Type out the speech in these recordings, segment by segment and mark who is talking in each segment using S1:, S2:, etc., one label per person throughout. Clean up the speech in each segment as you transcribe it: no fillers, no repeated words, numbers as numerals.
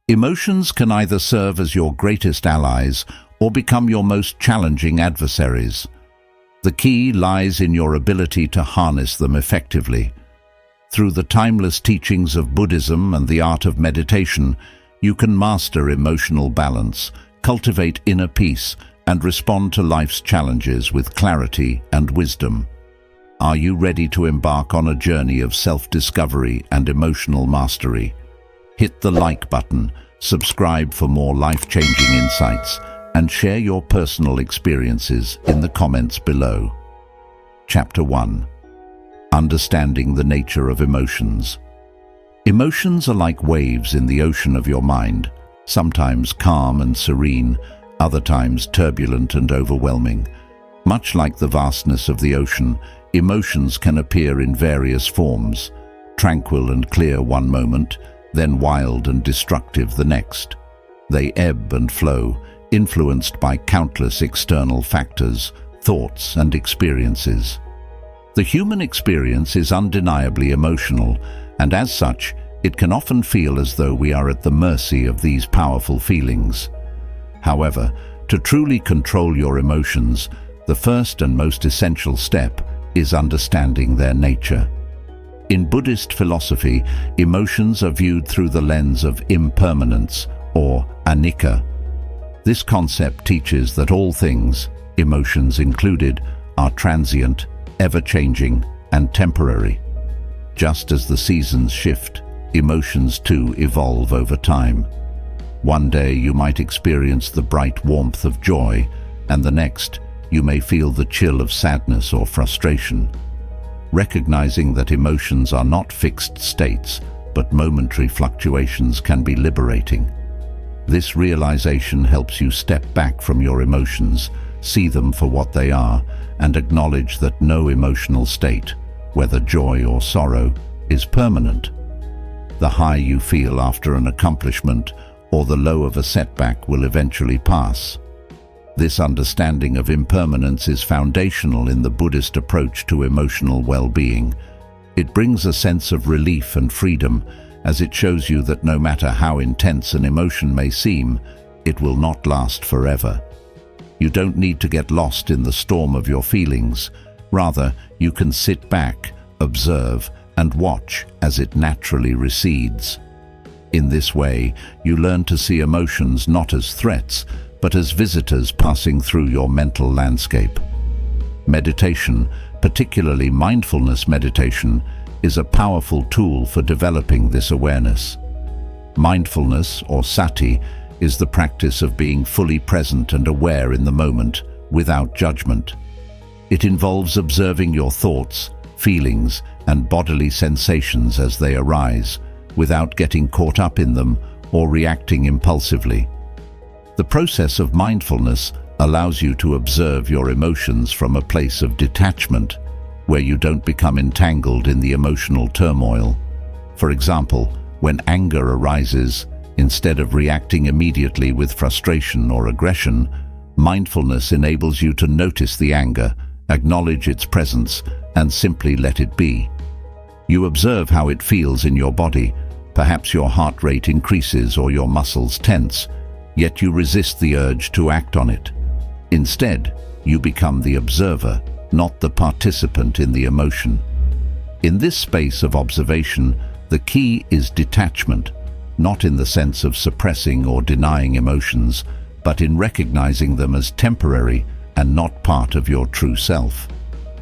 S1: Emotions can either serve as your greatest allies or become your most challenging adversaries. The key lies in your ability to harness them effectively. Through the timeless teachings of Buddhism and the art of meditation, you can master emotional balance, cultivate inner peace, and respond to life's challenges with clarity and wisdom. Are you ready to embark on a journey of self-discovery and emotional mastery? Hit the like button, subscribe for more life-changing insights, and share your personal experiences in the comments below. Chapter 1. Understanding the nature of emotions. Emotions are like waves in the ocean of your mind, sometimes calm and serene, other times turbulent and overwhelming. Much like the vastness of the ocean, emotions can appear in various forms, tranquil and clear one moment, then wild and destructive the next. They ebb and flow, influenced by countless external factors, thoughts and experiences. The human experience is undeniably emotional, and as such, it can often feel as though we are at the mercy of these powerful feelings. However, to truly control your emotions, the first and most essential step is understanding their nature. In Buddhist philosophy, emotions are viewed through the lens of impermanence, or anicca. This concept teaches that all things, emotions included, are transient, ever-changing, and temporary. Just as the seasons shift, emotions too evolve over time. One day you might experience the bright warmth of joy, and the next you may feel the chill of sadness or frustration. Recognizing that emotions are not fixed states, but momentary fluctuations can be liberating. This realization helps you step back from your emotions, see them for what they are, and acknowledge that no emotional state, whether joy or sorrow, is permanent. The high you feel after an accomplishment or the low of a setback will eventually pass. This understanding of impermanence is foundational in the Buddhist approach to emotional well-being. It brings a sense of relief and freedom, as it shows you that no matter how intense an emotion may seem, it will not last forever. You don't need to get lost in the storm of your feelings. Rather, you can sit back, observe, and watch as it naturally recedes. In this way, you learn to see emotions not as threats, but as visitors passing through your mental landscape. Meditation, particularly mindfulness meditation, is a powerful tool for developing this awareness. Mindfulness, or sati, is the practice of being fully present and aware in the moment, without judgment. It involves observing your thoughts, feelings, and bodily sensations as they arise, without getting caught up in them or reacting impulsively. The process of mindfulness allows you to observe your emotions from a place of detachment, where you don't become entangled in the emotional turmoil. For example, when anger arises, instead of reacting immediately with frustration or aggression, mindfulness enables you to notice the anger, acknowledge its presence, and simply let it be. You observe how it feels in your body. Perhaps your heart rate increases or your muscles tense, yet you resist the urge to act on it. Instead, you become the observer, not the participant in the emotion. In this space of observation, the key is detachment, not in the sense of suppressing or denying emotions, but in recognizing them as temporary and not part of your true self.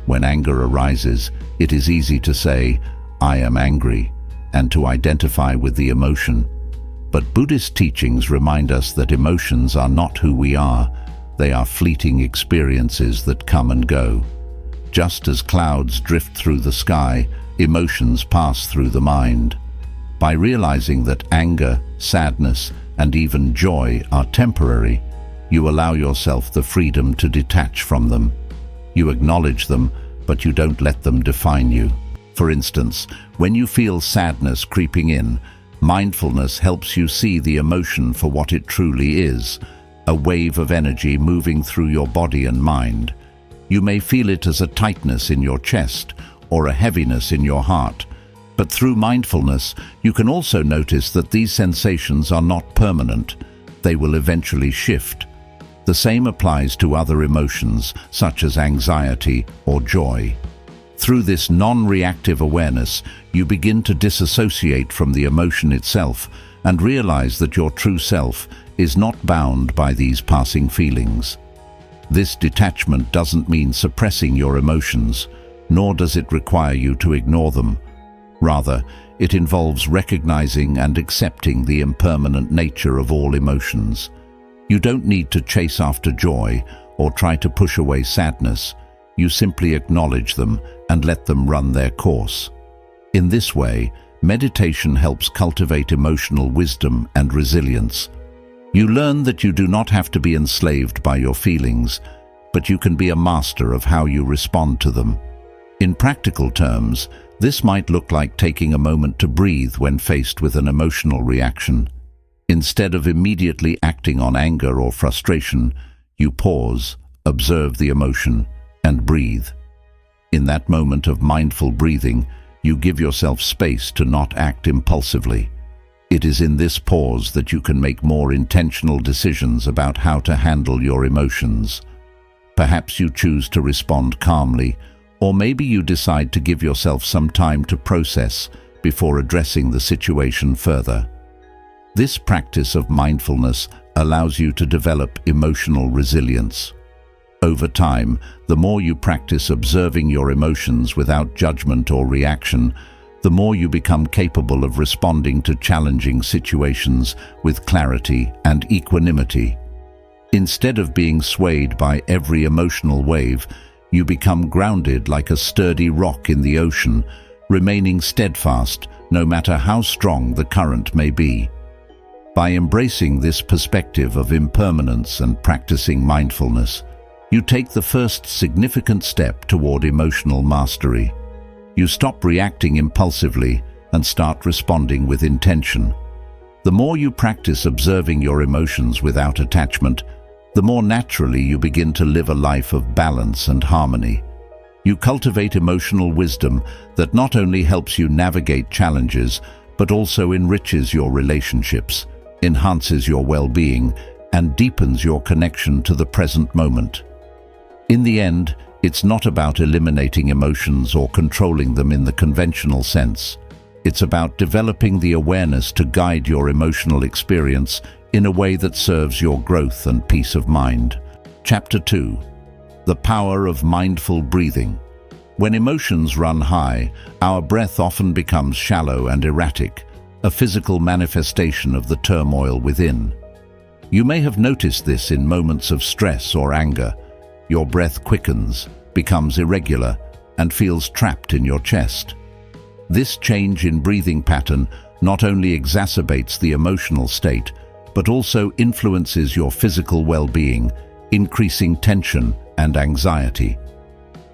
S1: When anger arises, it is easy to say, "I am angry," and to identify with the emotion. But Buddhist teachings remind us that emotions are not who we are. They are fleeting experiences that come and go. Just as clouds drift through the sky, emotions pass through the mind. By realizing that anger, sadness, and even joy are temporary, you allow yourself the freedom to detach from them. You acknowledge them, but you don't let them define you. For instance, when you feel sadness creeping in, mindfulness helps you see the emotion for what it truly is, a wave of energy moving through your body and mind. You may feel it as a tightness in your chest or a heaviness in your heart, But through mindfulness, you can also notice that these sensations are not permanent. They will eventually shift. The same applies to other emotions, such as anxiety or joy. Through this non-reactive awareness, you begin to disassociate from the emotion itself and realize that your true self is not bound by these passing feelings. This detachment doesn't mean suppressing your emotions, nor does it require you to ignore them. Rather, it involves recognizing and accepting the impermanent nature of all emotions. You don't need to chase after joy or try to push away sadness. You simply acknowledge them and let them run their course. In this way, meditation helps cultivate emotional wisdom and resilience. You learn that you do not have to be enslaved by your feelings, but you can be a master of how you respond to them. In practical terms, this might look like taking a moment to breathe when faced with an emotional reaction. Instead of immediately acting on anger or frustration, you pause, observe the emotion, and breathe. In that moment of mindful breathing, you give yourself space to not act impulsively. It is in this pause that you can make more intentional decisions about how to handle your emotions. Perhaps you choose to respond calmly, or maybe you decide to give yourself some time to process before addressing the situation further. This practice of mindfulness allows you to develop emotional resilience. Over time, the more you practice observing your emotions without judgment or reaction, the more you become capable of responding to challenging situations with clarity and equanimity. Instead of being swayed by every emotional wave, you become grounded like a sturdy rock in the ocean, remaining steadfast no matter how strong the current may be. By embracing this perspective of impermanence and practicing mindfulness, you take the first significant step toward emotional mastery. You stop reacting impulsively and start responding with intention. The more you practice observing your emotions without attachment, the more naturally you begin to live a life of balance and harmony. You cultivate emotional wisdom that not only helps you navigate challenges, but also enriches your relationships, enhances your well-being, and deepens your connection to the present moment. In the end, it's not about eliminating emotions or controlling them in the conventional sense. It's about developing the awareness to guide your emotional experience in a way that serves your growth and peace of mind. Chapter 2. The Power of Mindful Breathing. When emotions run high, our breath often becomes shallow and erratic, a physical manifestation of the turmoil within. You may have noticed this in moments of stress or anger. Your breath quickens, becomes irregular, and feels trapped in your chest. This change in breathing pattern not only exacerbates the emotional state, but also influences your physical well-being, increasing tension and anxiety.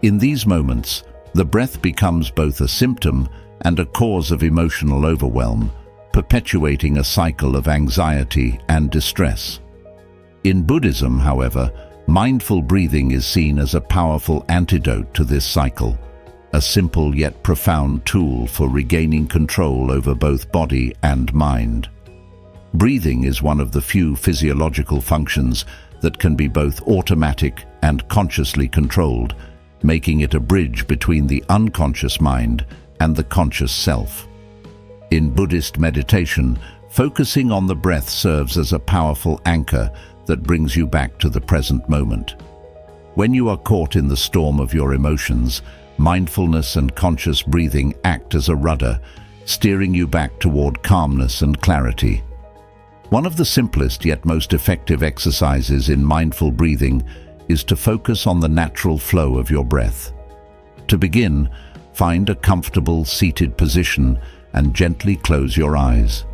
S1: In these moments, the breath becomes both a symptom and a cause of emotional overwhelm, perpetuating a cycle of anxiety and distress. In Buddhism, however, mindful breathing is seen as a powerful antidote to this cycle, a simple yet profound tool for regaining control over both body and mind. Breathing is one of the few physiological functions that can be both automatic and consciously controlled, making it a bridge between the unconscious mind and the conscious self. In Buddhist meditation, focusing on the breath serves as a powerful anchor that brings you back to the present moment. When you are caught in the storm of your emotions, mindfulness and conscious breathing act as a rudder, steering you back toward calmness and clarity. One of the simplest yet most effective exercises in mindful breathing is to focus on the natural flow of your breath. To begin, find a comfortable seated position and gently close your eyes.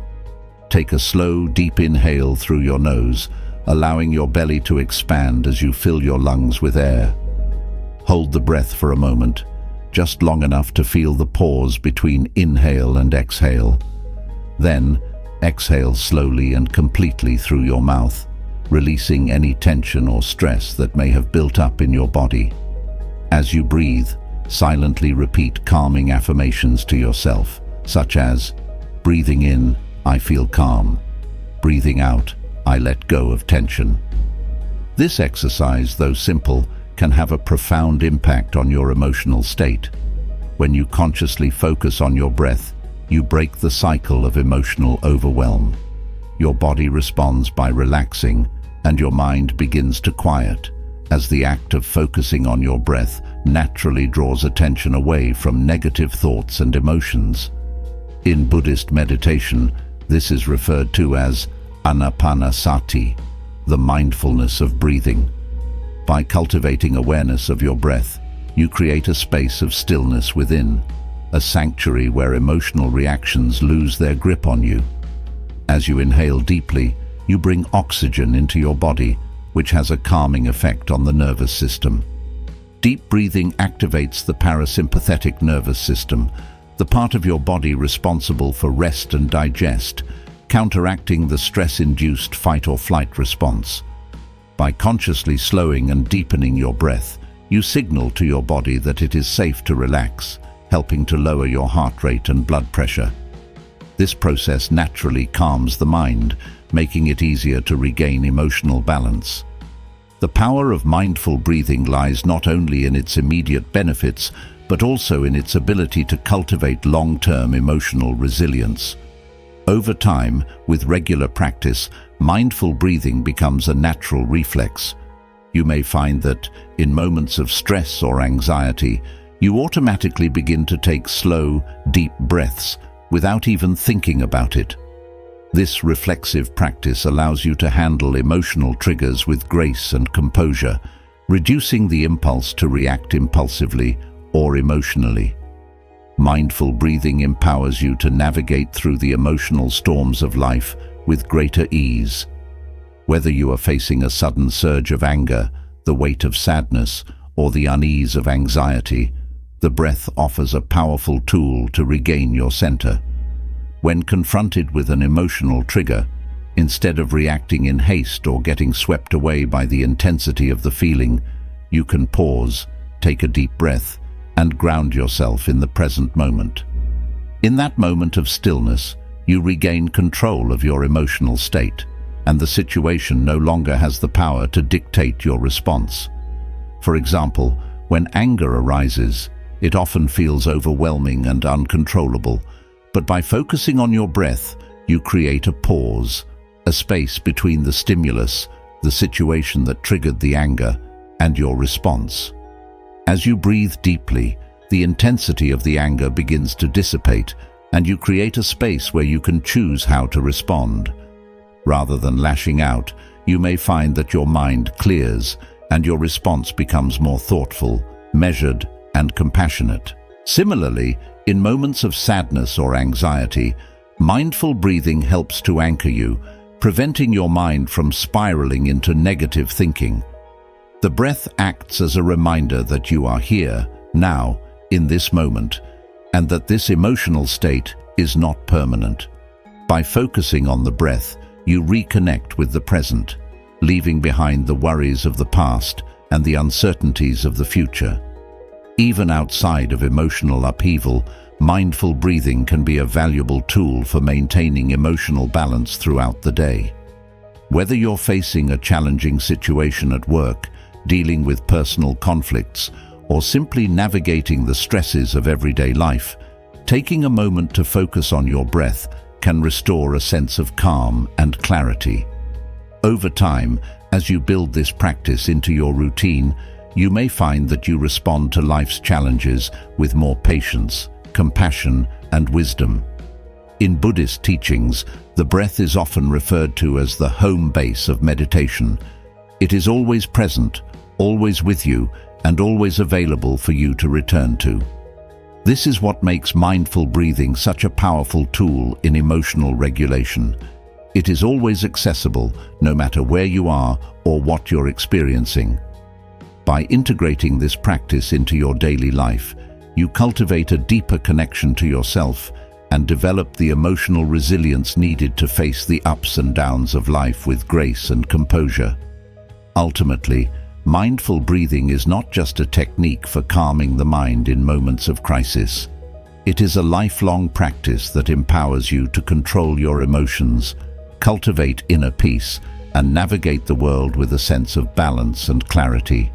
S1: Take a slow, deep inhale through your nose, allowing your belly to expand as you fill your lungs with air. Hold the breath for a moment, just long enough to feel the pause between inhale and exhale. Then, exhale slowly and completely through your mouth, releasing any tension or stress that may have built up in your body. As you breathe, silently repeat calming affirmations to yourself, such as breathing in, I feel calm. Breathing out, I let go of tension. This exercise, though simple, can have a profound impact on your emotional state. When you consciously focus on your breath, you break the cycle of emotional overwhelm. Your body responds by relaxing, and your mind begins to quiet, as the act of focusing on your breath naturally draws attention away from negative thoughts and emotions. In Buddhist meditation, this is referred to as anapanasati, the mindfulness of breathing. By cultivating awareness of your breath, you create a space of stillness within, a sanctuary where emotional reactions lose their grip on you. As you inhale deeply, you bring oxygen into your body, which has a calming effect on the nervous system. Deep breathing activates the parasympathetic nervous system, the part of your body responsible for rest and digest, counteracting the stress-induced fight-or-flight response. By consciously slowing and deepening your breath, you signal to your body that it is safe to relax, helping to lower your heart rate and blood pressure. This process naturally calms the mind, making it easier to regain emotional balance. The power of mindful breathing lies not only in its immediate benefits, but also in its ability to cultivate long-term emotional resilience. Over time, with regular practice, mindful breathing becomes a natural reflex. You may find that, in moments of stress or anxiety, you automatically begin to take slow, deep breaths without even thinking about it. This reflexive practice allows you to handle emotional triggers with grace and composure, reducing the impulse to react impulsively or emotionally. Mindful breathing empowers you to navigate through the emotional storms of life with greater ease. Whether you are facing a sudden surge of anger, the weight of sadness, or the unease of anxiety, the breath offers a powerful tool to regain your center. When confronted with an emotional trigger, instead of reacting in haste or getting swept away by the intensity of the feeling, you can pause, take a deep breath, and ground yourself in the present moment. In that moment of stillness, you regain control of your emotional state, and the situation no longer has the power to dictate your response. For example, when anger arises, it often feels overwhelming and uncontrollable, but by focusing on your breath, you create a pause, a space between the stimulus, the situation that triggered the anger, and your response. As you breathe deeply, the intensity of the anger begins to dissipate, and you create a space where you can choose how to respond. Rather than lashing out, you may find that your mind clears and your response becomes more thoughtful, measured, and compassionate. Similarly, in moments of sadness or anxiety, mindful breathing helps to anchor you, preventing your mind from spiraling into negative thinking. The breath acts as a reminder that you are here, now, in this moment, and that this emotional state is not permanent. By focusing on the breath, you reconnect with the present, leaving behind the worries of the past and the uncertainties of the future. Even outside of emotional upheaval, mindful breathing can be a valuable tool for maintaining emotional balance throughout the day. Whether you're facing a challenging situation at work, dealing with personal conflicts, or simply navigating the stresses of everyday life, taking a moment to focus on your breath can restore a sense of calm and clarity. Over time, as you build this practice into your routine, you may find that you respond to life's challenges with more patience, compassion, and wisdom. In Buddhist teachings, the breath is often referred to as the home base of meditation. It is always present, always with you, and always available for you to return to. This is what makes mindful breathing such a powerful tool in emotional regulation. It is always accessible, no matter where you are or what you're experiencing. By integrating this practice into your daily life, you cultivate a deeper connection to yourself and develop the emotional resilience needed to face the ups and downs of life with grace and composure. Ultimately, mindful breathing is not just a technique for calming the mind in moments of crisis. It is a lifelong practice that empowers you to control your emotions, cultivate inner peace, and navigate the world with a sense of balance and clarity.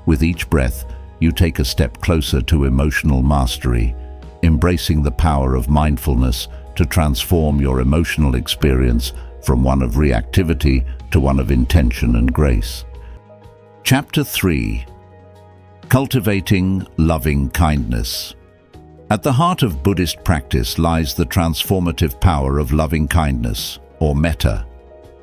S1: With each breath, you take a step closer to emotional mastery, embracing the power of mindfulness to transform your emotional experience from one of reactivity to one of intention and grace. Chapter 3. Cultivating Loving Kindness. At the heart of Buddhist practice lies the transformative power of loving kindness, or metta.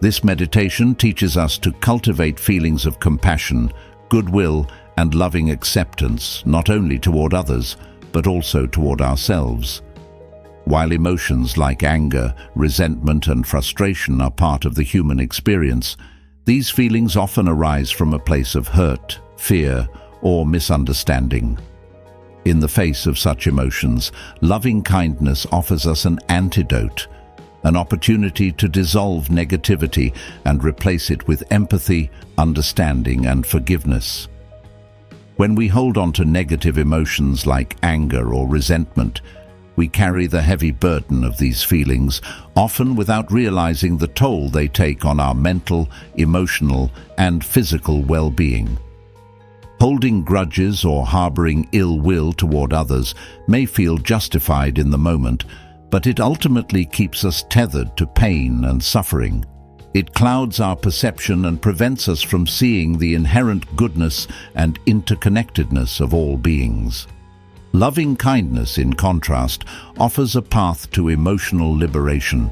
S1: This meditation teaches us to cultivate feelings of compassion, goodwill, and loving acceptance, not only toward others, but also toward ourselves. While emotions like anger, resentment, and frustration are part of the human experience, these feelings often arise from a place of hurt, fear, or misunderstanding. In the face of such emotions, loving kindness offers us an antidote, an opportunity to dissolve negativity and replace it with empathy, understanding, and forgiveness. When we hold on to negative emotions like anger or resentment, we carry the heavy burden of these feelings, often without realizing the toll they take on our mental, emotional, and physical well-being. Holding grudges or harboring ill will toward others may feel justified in the moment, but it ultimately keeps us tethered to pain and suffering. It clouds our perception and prevents us from seeing the inherent goodness and interconnectedness of all beings. Loving kindness, in contrast, offers a path to emotional liberation.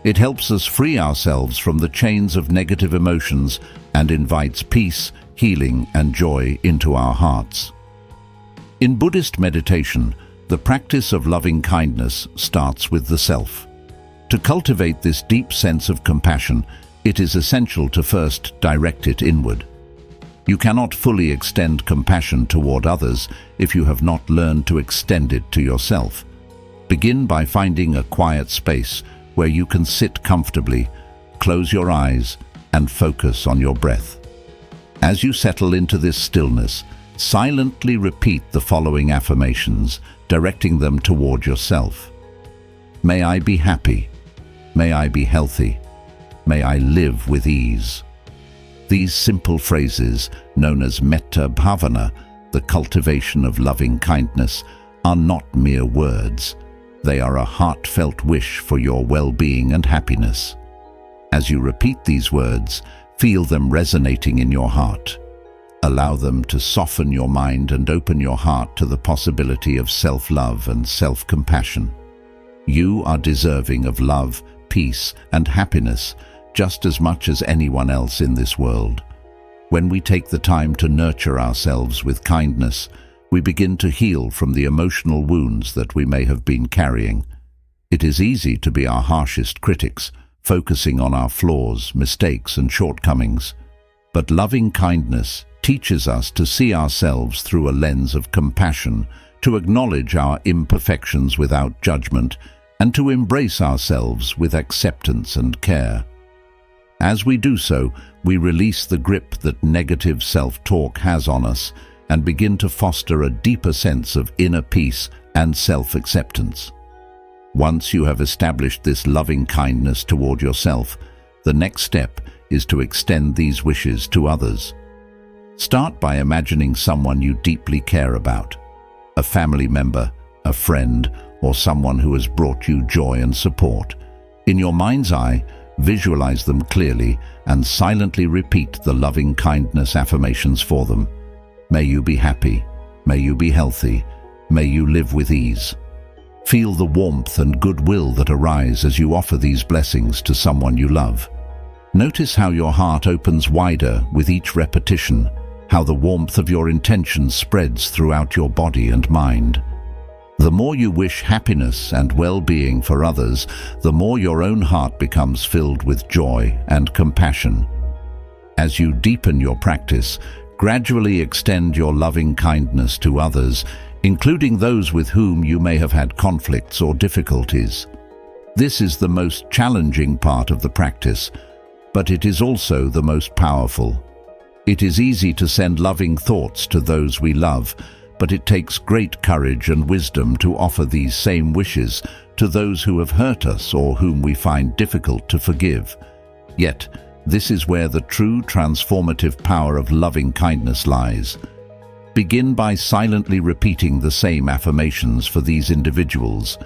S1: It helps us free ourselves from the chains of negative emotions and invites peace, healing, and joy into our hearts. In Buddhist meditation, the practice of loving kindness starts with the self. To cultivate this deep sense of compassion, it is essential to first direct it inward. You cannot fully extend compassion toward others if you have not learned to extend it to yourself. Begin by finding a quiet space where you can sit comfortably, close your eyes, and focus on your breath. As you settle into this stillness, silently repeat the following affirmations, directing them toward yourself. May I be happy. May I be healthy. May I live with ease. These simple phrases, known as metta bhavana, the cultivation of loving kindness, are not mere words. They are a heartfelt wish for your well-being and happiness. As you repeat these words, feel them resonating in your heart. Allow them to soften your mind and open your heart to the possibility of self-love and self-compassion. You are deserving of love, peace, and happiness, just as much as anyone else in this world. When we take the time to nurture ourselves with kindness, we begin to heal from the emotional wounds that we may have been carrying. It is easy to be our harshest critics, focusing on our flaws, mistakes, and shortcomings. But loving kindness teaches us to see ourselves through a lens of compassion, to acknowledge our imperfections without judgment, and to embrace ourselves with acceptance and care. As we do so, we release the grip that negative self-talk has on us and begin to foster a deeper sense of inner peace and self-acceptance. Once you have established this loving kindness toward yourself, the next step is to extend these wishes to others. Start by imagining someone you deeply care about, a family member, a friend, or someone who has brought you joy and support. In your mind's eye, visualize them clearly and silently repeat the loving kindness affirmations for them. May you be happy. May you be healthy. May you live with ease. Feel the warmth and goodwill that arise as you offer these blessings to someone you love. Notice how your heart opens wider with each repetition, how the warmth of your intention spreads throughout your body and mind. The more you wish happiness and well-being for others, the more your own heart becomes filled with joy and compassion. As you deepen your practice, gradually extend your loving kindness to others, including those with whom you may have had conflicts or difficulties. This is the most challenging part of the practice, but it is also the most powerful. It is easy to send loving thoughts to those we love, but it takes great courage and wisdom to offer these same wishes to those who have hurt us or whom we find difficult to forgive. Yet, this is where the true transformative power of loving kindness lies. Begin by silently repeating the same affirmations for these individuals.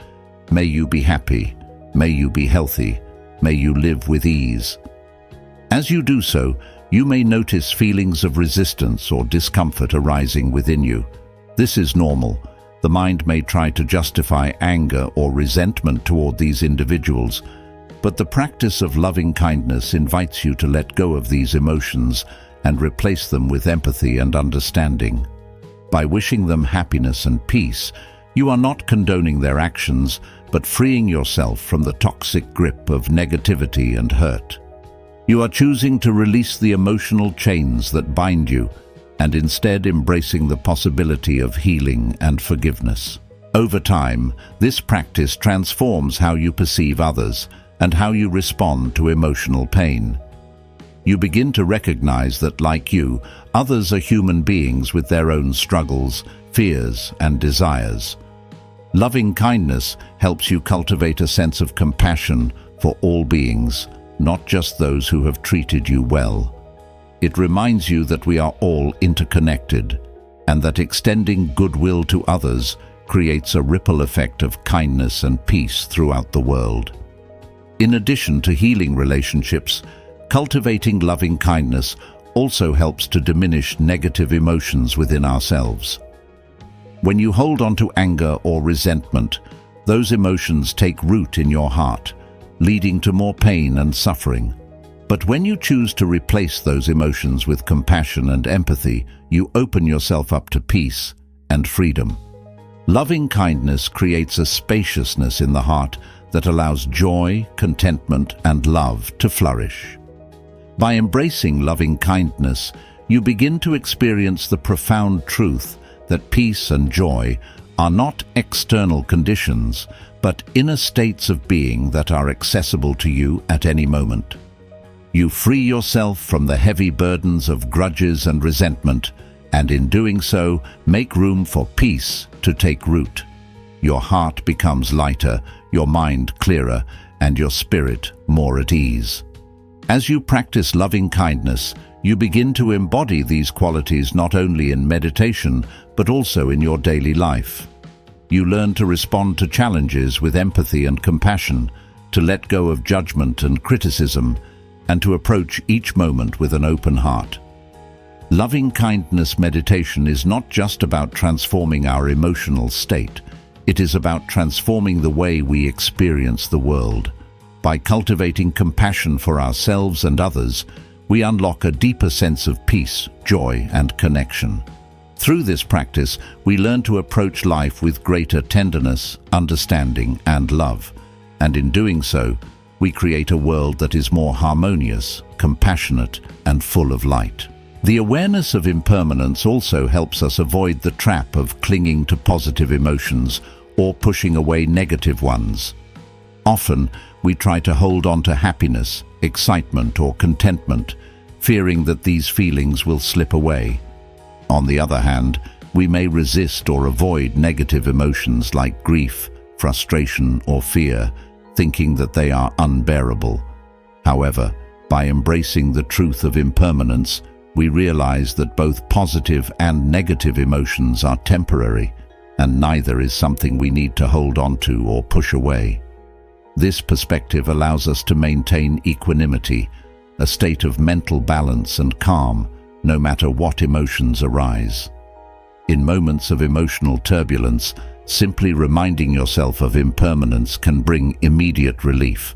S1: May you be happy. May you be healthy. May you live with ease. As you do so, you may notice feelings of resistance or discomfort arising within you. This is normal. The mind may try to justify anger or resentment toward these individuals, but the practice of loving kindness invites you to let go of these emotions and replace them with empathy and understanding. By wishing them happiness and peace, you are not condoning their actions, but freeing yourself from the toxic grip of negativity and hurt. You are choosing to release the emotional chains that bind you, and instead embracing the possibility of healing and forgiveness. Over time, this practice transforms how you perceive others and how you respond to emotional pain. You begin to recognize that, like you, others are human beings with their own struggles, fears, and desires. Loving kindness helps you cultivate a sense of compassion for all beings, not just those who have treated you well. It reminds you that we are all interconnected, and that extending goodwill to others creates a ripple effect of kindness and peace throughout the world. In addition to healing relationships, cultivating loving kindness also helps to diminish negative emotions within ourselves. When you hold on to anger or resentment, those emotions take root in your heart, leading to more pain and suffering. But when you choose to replace those emotions with compassion and empathy, you open yourself up to peace and freedom. Loving kindness creates a spaciousness in the heart that allows joy, contentment, and love to flourish. By embracing loving kindness, you begin to experience the profound truth that peace and joy are not external conditions, but inner states of being that are accessible to you at any moment. You free yourself from the heavy burdens of grudges and resentment, and in doing so, make room for peace to take root. Your heart becomes lighter, your mind clearer, and your spirit more at ease. As you practice loving kindness, you begin to embody these qualities not only in meditation, but also in your daily life. You learn to respond to challenges with empathy and compassion, to let go of judgment and criticism, and to approach each moment with an open heart. Loving kindness meditation is not just about transforming our emotional state. It is about transforming the way we experience the world. By cultivating compassion for ourselves and others, we unlock a deeper sense of peace, joy, and connection. Through this practice, we learn to approach life with greater tenderness, understanding, and love. And in doing so, we create a world that is more harmonious, compassionate, and full of light. The awareness of impermanence also helps us avoid the trap of clinging to positive emotions or pushing away negative ones. Often, we try to hold on to happiness, excitement, or contentment, fearing that these feelings will slip away. On the other hand, we may resist or avoid negative emotions like grief, frustration, or fear, thinking that they are unbearable. However, by embracing the truth of impermanence, we realize that both positive and negative emotions are temporary, and neither is something we need to hold on to or push away. This perspective allows us to maintain equanimity, a state of mental balance and calm, no matter what emotions arise. In moments of emotional turbulence, simply reminding yourself of impermanence can bring immediate relief.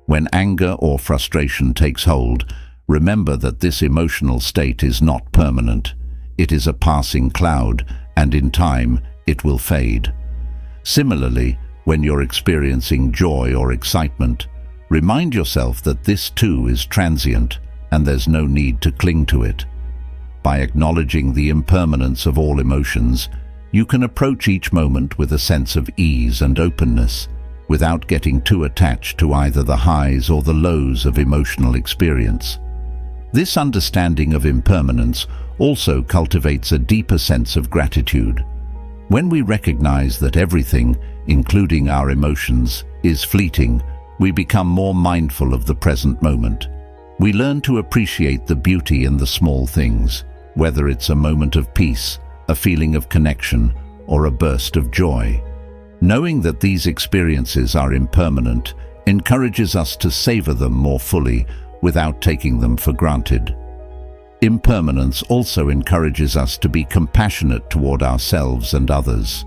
S1: When anger or frustration takes hold, remember that this emotional state is not permanent. It is a passing cloud, and in time, it will fade. Similarly, when you're experiencing joy or excitement, remind yourself that this too is transient, and there's no need to cling to it. By acknowledging the impermanence of all emotions, you can approach each moment with a sense of ease and openness, without getting too attached to either the highs or the lows of emotional experience. This understanding of impermanence also cultivates a deeper sense of gratitude. When we recognize that everything, including our emotions, is fleeting, we become more mindful of the present moment. We learn to appreciate the beauty in the small things, whether it's a moment of peace, a feeling of connection, or a burst of joy. Knowing that these experiences are impermanent encourages us to savor them more fully without taking them for granted. Impermanence also encourages us to be compassionate toward ourselves and others.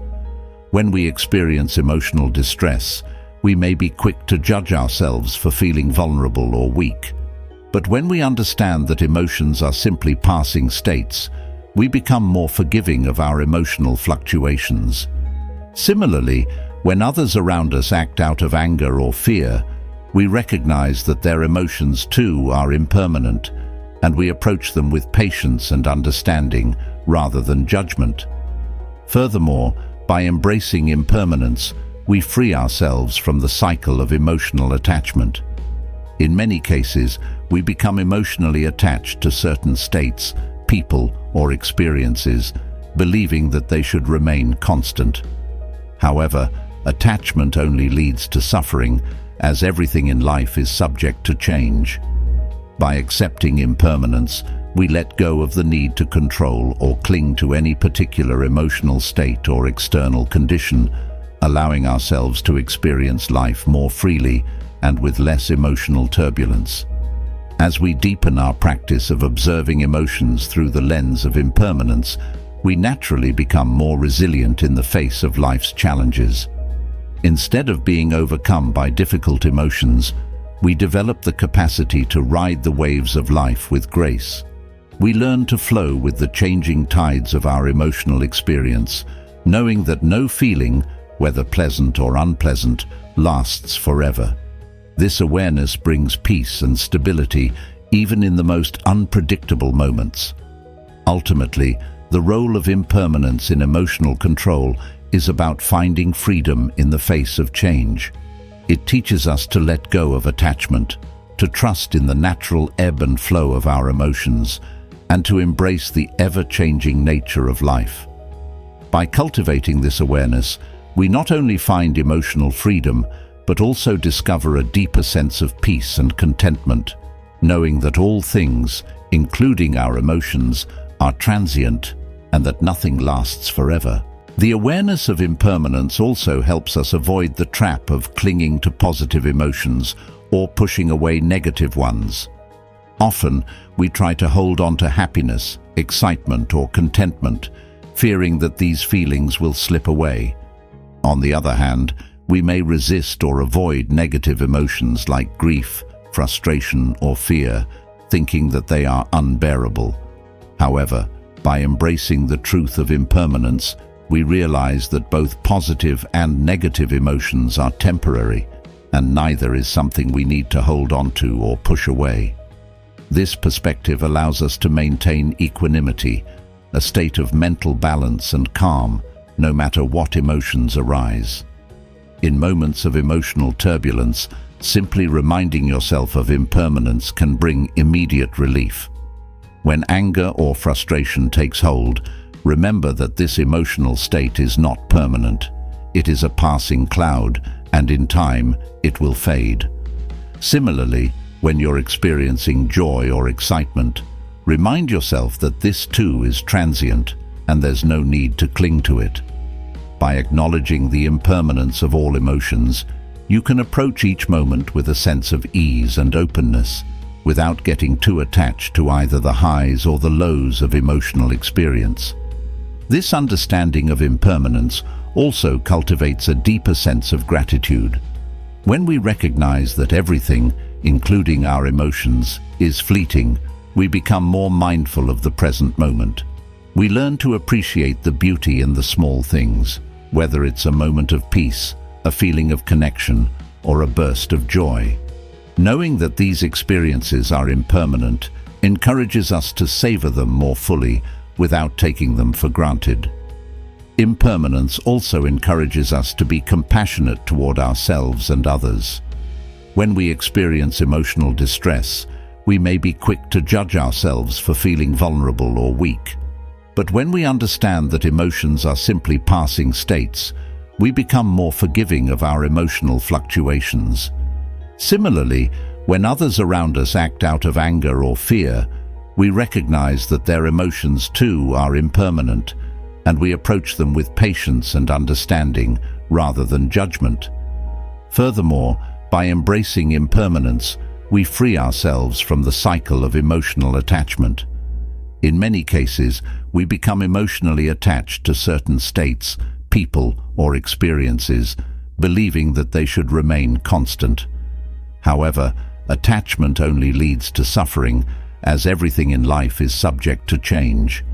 S1: When we experience emotional distress, we may be quick to judge ourselves for feeling vulnerable or weak. But when we understand that emotions are simply passing states, we become more forgiving of our emotional fluctuations. Similarly, when others around us act out of anger or fear, we recognize that their emotions too are impermanent, and we approach them with patience and understanding rather than judgment. Furthermore, by embracing impermanence, we free ourselves from the cycle of emotional attachment. In many cases, we become emotionally attached to certain states, people, or experiences, believing that they should remain constant. However, attachment only leads to suffering, as everything in life is subject to change. By accepting impermanence, we let go of the need to control or cling to any particular emotional state or external condition, allowing ourselves to experience life more freely and with less emotional turbulence. As we deepen our practice of observing emotions through the lens of impermanence, we naturally become more resilient in the face of life's challenges. Instead of being overcome by difficult emotions, we develop the capacity to ride the waves of life with grace. We learn to flow with the changing tides of our emotional experience, knowing that no feeling, whether pleasant or unpleasant, lasts forever. This awareness brings peace and stability even in the most unpredictable moments. Ultimately, the role of impermanence in emotional control is about finding freedom in the face of change. It teaches us to let go of attachment, to trust in the natural ebb and flow of our emotions, and to embrace the ever-changing nature of life. By cultivating this awareness, we not only find emotional freedom, but also discover a deeper sense of peace and contentment, knowing that all things, including our emotions, are transient and that nothing lasts forever. The awareness of impermanence also helps us avoid the trap of clinging to positive emotions or pushing away negative ones. Often, we try to hold on to happiness, excitement, or contentment, fearing that these feelings will slip away. On the other hand, we may resist or avoid negative emotions like grief, frustration, or fear, thinking that they are unbearable. However, by embracing the truth of impermanence, we realize that both positive and negative emotions are temporary, and neither is something we need to hold on to or push away. This perspective allows us to maintain equanimity, a state of mental balance and calm, no matter what emotions arise. In moments of emotional turbulence, simply reminding yourself of impermanence can bring immediate relief. When anger or frustration takes hold, remember that this emotional state is not permanent. It is a passing cloud, and in time, it will fade. Similarly, when you're experiencing joy or excitement, remind yourself that this too is transient, and there's no need to cling to it. By acknowledging the impermanence of all emotions, you can approach each moment with a sense of ease and openness, without getting too attached to either the highs or the lows of emotional experience. This understanding of impermanence also cultivates a deeper sense of gratitude. When we recognize that everything, including our emotions, is fleeting, we become more mindful of the present moment. We learn to appreciate the beauty in the small things, whether it's a moment of peace, a feeling of connection, or a burst of joy. Knowing that these experiences are impermanent encourages us to savor them more fully without taking them for granted. Impermanence also encourages us to be compassionate toward ourselves and others. When we experience emotional distress, we may be quick to judge ourselves for feeling vulnerable or weak. But when we understand that emotions are simply passing states, we become more forgiving of our emotional fluctuations. Similarly, when others around us act out of anger or fear, we recognize that their emotions too are impermanent, and we approach them with patience and understanding rather than judgment. Furthermore, by embracing impermanence, we free ourselves from the cycle of emotional attachment. In many cases, we become emotionally attached to certain states, people, or experiences, believing that they should remain constant. However, attachment only leads to suffering, as everything in life is subject to change.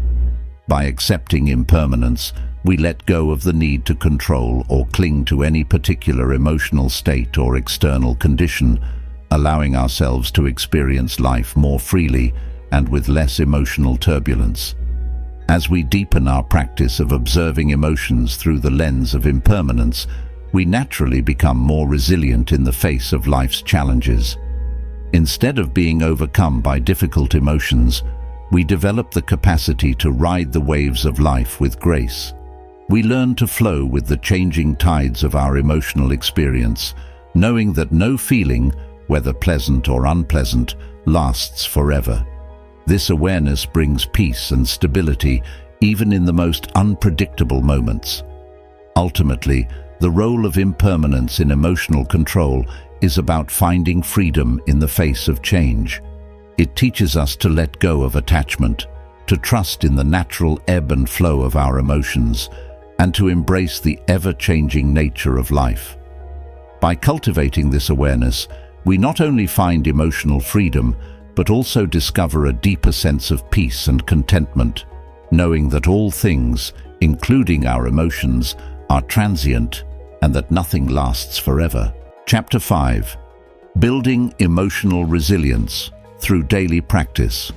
S1: By accepting impermanence, we let go of the need to control or cling to any particular emotional state or external condition, allowing ourselves to experience life more freely and with less emotional turbulence. As we deepen our practice of observing emotions through the lens of impermanence, we naturally become more resilient in the face of life's challenges. Instead of being overcome by difficult emotions, we develop the capacity to ride the waves of life with grace. We learn to flow with the changing tides of our emotional experience, knowing that no feeling, whether pleasant or unpleasant, lasts forever. This awareness brings peace and stability even in the most unpredictable moments. Ultimately, the role of impermanence in emotional control is about finding freedom in the face of change. It teaches us to let go of attachment, to trust in the natural ebb and flow of our emotions, and to embrace the ever-changing nature of life. By cultivating this awareness, we not only find emotional freedom, but also discover a deeper sense of peace and contentment, knowing that all things, including our emotions, are transient and that nothing lasts forever. Chapter 5. Building Emotional Resilience Through Daily Practice.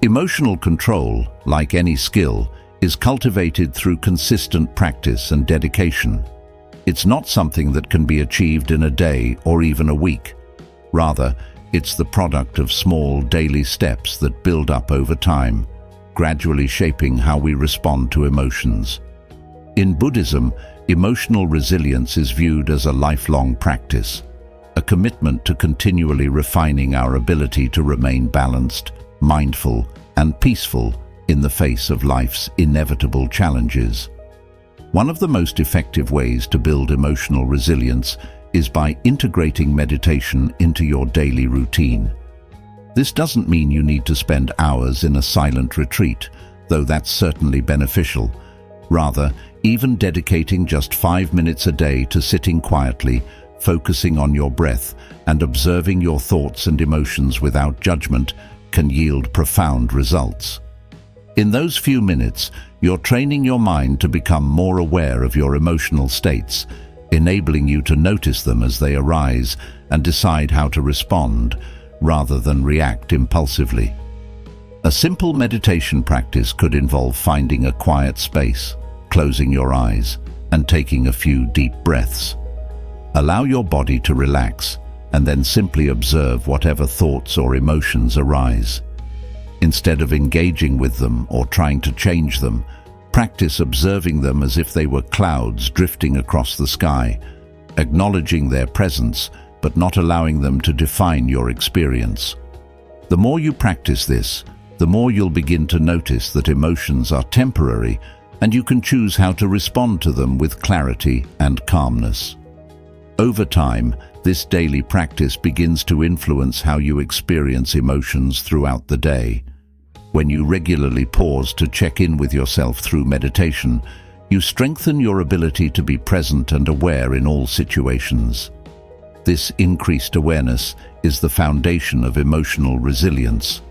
S1: Emotional control, like any skill, is cultivated through consistent practice and dedication. It's not something that can be achieved in a day or even a week. Rather, it's the product of small daily steps that build up over time, gradually shaping how we respond to emotions. In Buddhism, emotional resilience is viewed as a lifelong practice, a commitment to continually refining our ability to remain balanced, mindful, and peaceful in the face of life's inevitable challenges. One of the most effective ways to build emotional resilience is by integrating meditation into your daily routine. This doesn't mean you need to spend hours in a silent retreat, though that's certainly beneficial. Rather, even dedicating just 5 minutes a day to sitting quietly, focusing on your breath, and observing your thoughts and emotions without judgment can yield profound results. In those few minutes, you're training your mind to become more aware of your emotional states, enabling you to notice them as they arise and decide how to respond, rather than react impulsively. A simple meditation practice could involve finding a quiet space, closing your eyes, and taking a few deep breaths. Allow your body to relax, and then simply observe whatever thoughts or emotions arise. Instead of engaging with them or trying to change them, practice observing them as if they were clouds drifting across the sky, acknowledging their presence but not allowing them to define your experience. The more you practice this, the more you'll begin to notice that emotions are temporary and you can choose how to respond to them with clarity and calmness. Over time, this daily practice begins to influence how you experience emotions throughout the day. When you regularly pause to check in with yourself through meditation, you strengthen your ability to be present and aware in all situations. This increased awareness is the foundation of emotional resilience.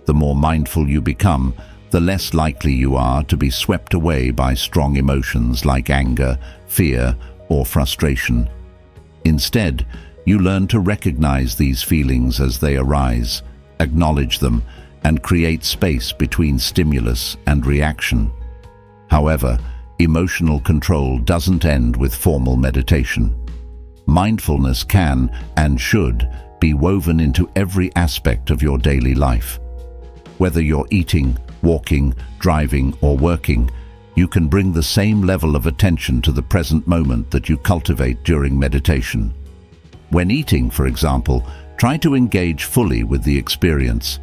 S1: The more mindful you become, the less likely you are to be swept away by strong emotions like anger, fear, or frustration. Instead, you learn to recognize these feelings as they arise, acknowledge them, and create space between stimulus and reaction. However, emotional control doesn't end with formal meditation. Mindfulness can, and should, be woven into every aspect of your daily life. Whether you're eating, walking, driving, or working, you can bring the same level of attention to the present moment that you cultivate during meditation. When eating, for example, try to engage fully with the experience.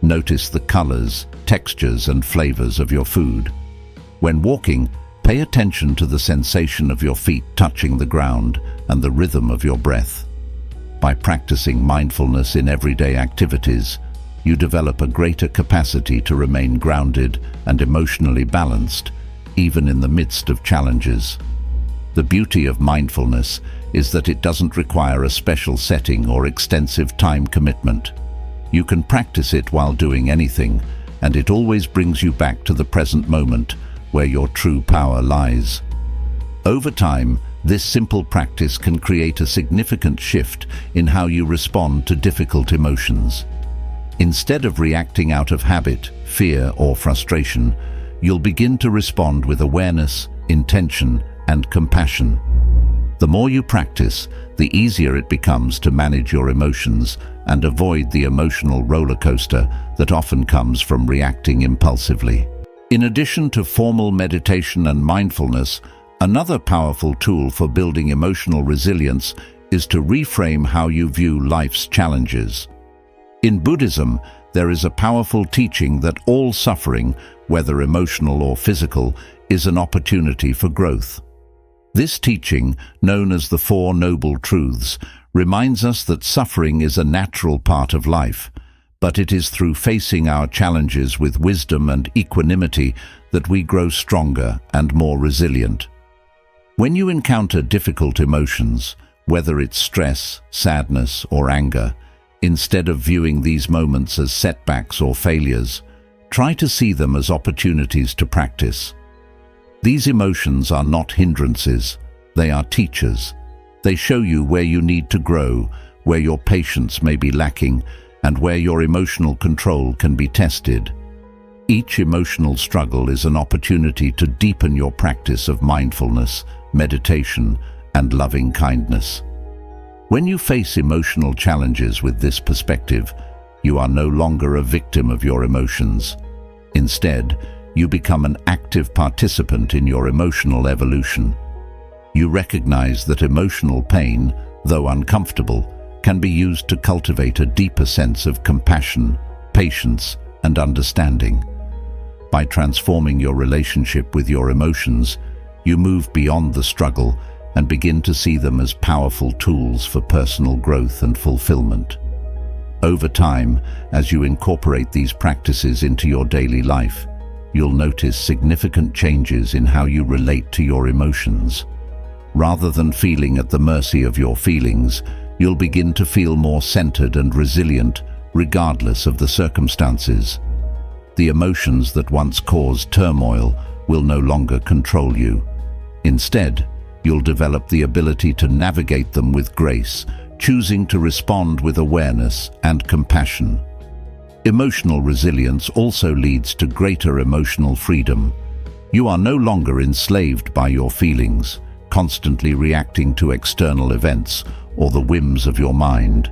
S1: Notice the colors, textures, and flavors of your food. When walking, pay attention to the sensation of your feet touching the ground and the rhythm of your breath. By practicing mindfulness in everyday activities, you develop a greater capacity to remain grounded and emotionally balanced, even in the midst of challenges. The beauty of mindfulness is that it doesn't require a special setting or extensive time commitment. You can practice it while doing anything, and it always brings you back to the present moment where your true power lies. Over time, this simple practice can create a significant shift in how you respond to difficult emotions. Instead of reacting out of habit, fear, or frustration, you'll begin to respond with awareness, intention, and compassion. The more you practice, the easier it becomes to manage your emotions and avoid the emotional roller coaster that often comes from reacting impulsively. In addition to formal meditation and mindfulness, another powerful tool for building emotional resilience is to reframe how you view life's challenges. In Buddhism, there is a powerful teaching that all suffering, whether emotional or physical, is an opportunity for growth. This teaching, known as the Four Noble Truths, reminds us that suffering is a natural part of life, but it is through facing our challenges with wisdom and equanimity that we grow stronger and more resilient. When you encounter difficult emotions, whether it's stress, sadness, or anger, instead of viewing these moments as setbacks or failures, try to see them as opportunities to practice. These emotions are not hindrances, they are teachers. They show you where you need to grow, where your patience may be lacking, and where your emotional control can be tested. Each emotional struggle is an opportunity to deepen your practice of mindfulness, meditation, and loving kindness. When you face emotional challenges with this perspective, you are no longer a victim of your emotions. Instead, you become an active participant in your emotional evolution. You recognize that emotional pain, though uncomfortable, can be used to cultivate a deeper sense of compassion, patience, and understanding. By transforming your relationship with your emotions, you move beyond the struggle and begin to see them as powerful tools for personal growth and fulfillment. Over time, as you incorporate these practices into your daily life, you'll notice significant changes in how you relate to your emotions. Rather than feeling at the mercy of your feelings, you'll begin to feel more centered and resilient, regardless of the circumstances. The emotions that once caused turmoil will no longer control you. Instead, you'll develop the ability to navigate them with grace, choosing to respond with awareness and compassion. Emotional resilience also leads to greater emotional freedom. You are no longer enslaved by your feelings, constantly reacting to external events or the whims of your mind.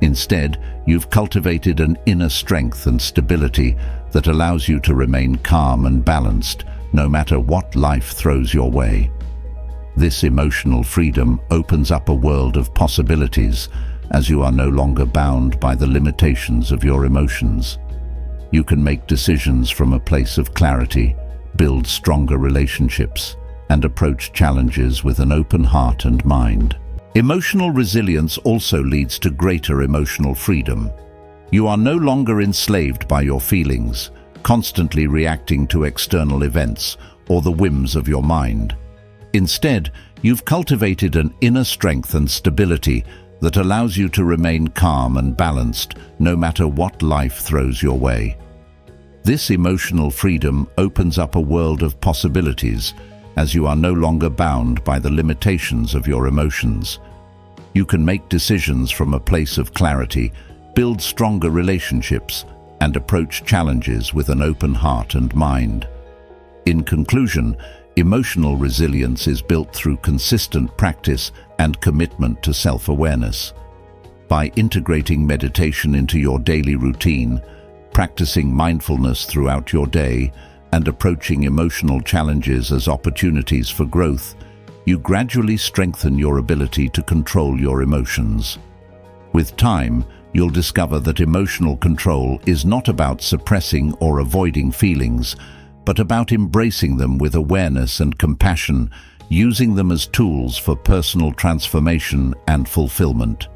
S1: Instead, you've cultivated an inner strength and stability that allows you to remain calm and balanced, no matter what life throws your way. This emotional freedom opens up a world of possibilities, as you are no longer bound by the limitations of your emotions. You can make decisions from a place of clarity, build stronger relationships, and approach challenges with an open heart and mind. Emotional resilience also leads to greater emotional freedom. You are no longer enslaved by your feelings, constantly reacting to external events or the whims of your mind. Instead, you've cultivated an inner strength and stability that allows you to remain calm and balanced no matter what life throws your way. This emotional freedom opens up a world of possibilities, as you are no longer bound by the limitations of your emotions. You can make decisions from a place of clarity, build stronger relationships, and approach challenges with an open heart and mind. In conclusion, emotional resilience is built through consistent practice and commitment to self-awareness. By integrating meditation into your daily routine, practicing mindfulness throughout your day, and approaching emotional challenges as opportunities for growth, you gradually strengthen your ability to control your emotions. With time, you'll discover that emotional control is not about suppressing or avoiding feelings, but about embracing them with awareness and compassion, using them as tools for personal transformation and fulfillment.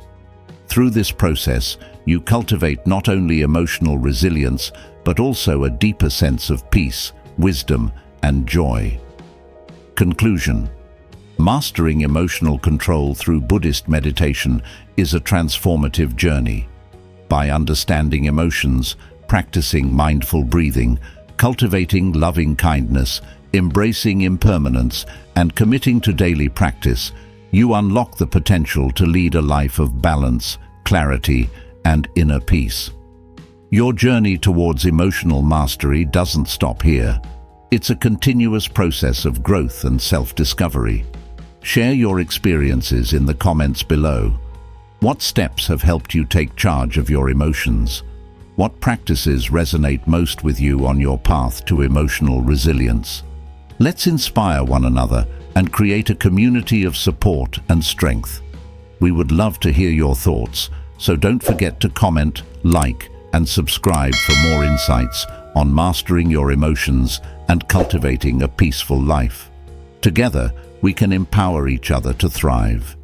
S1: Through this process, you cultivate not only emotional resilience, but also a deeper sense of peace, wisdom, and joy. Conclusion: mastering emotional control through Buddhist meditation is a transformative journey. By understanding emotions, practicing mindful breathing, cultivating loving kindness, embracing impermanence, and committing to daily practice, you unlock the potential to lead a life of balance, clarity, and inner peace. Your journey towards emotional mastery doesn't stop here. It's a continuous process of growth and self-discovery. Share your experiences in the comments below. What steps have helped you take charge of your emotions? What practices resonate most with you on your path to emotional resilience? Let's inspire one another and create a community of support and strength. We would love to hear your thoughts, so don't forget to comment, like, and subscribe for more insights on mastering your emotions and cultivating a peaceful life. Together, we can empower each other to thrive.